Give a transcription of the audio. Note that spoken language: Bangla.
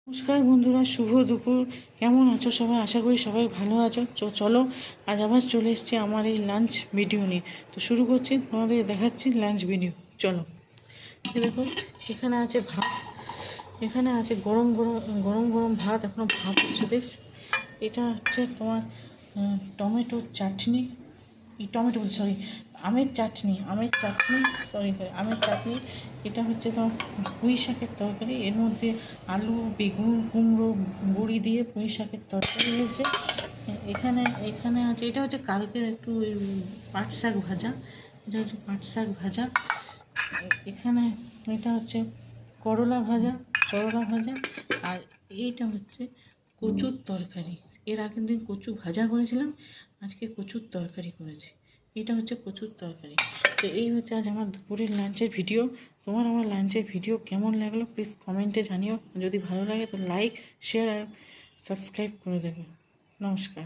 নমস্কার বন্ধুরা, শুভ দুপুর। কেমন আছো সবাই? আশা করি সবাই ভালো আছো। চলো আজ আবার চলে এসেছি আমার এই লাঞ্চ ভিডিও নিয়ে। তো শুরু করছি, তোমাদের দেখাচ্ছি লাঞ্চ ভিডিও। চলো, দেখো এখানে আছে ভাত, এখানে আছে গরম গরম গরম গরম ভাত, এখনও ভাত হচ্ছে দেখছো। এটা হচ্ছে তোমার টমেটোর চাটনি, টমেটো সরি আমের চাটনি। এটা হচ্ছে তোমার পুঁই শাকের তরকারি, এর মধ্যে আলু, বেগুন, কুমড়ো বড়ি দিয়ে পুঁই শাকের তরকারি হয়েছে। এখানে এখানে আছে, এটা হচ্ছে কালকের একটু পাট শাক ভাজা, এটা হচ্ছে পাট শাক ভাজা। এখানে এটা হচ্ছে করলা ভাজা। আর এইটা হচ্ছে কচুর তরকারি। এর আগের দিন কচু ভাজা করেছিলাম, আজকে কচুর তরকারি করেছি। এটা হচ্ছে কচুর তরকারি। তো এই হচ্ছে আজ আমার দুপুরের লাঞ্চের ভিডিও। তোমার আমার লাঞ্চের ভিডিও কেমন লাগলো প্লিজ কমেন্টে জানিও। যদি ভালো লাগে তো লাইক, শেয়ার আর সাবস্ক্রাইব করে দেবে। নমস্কার।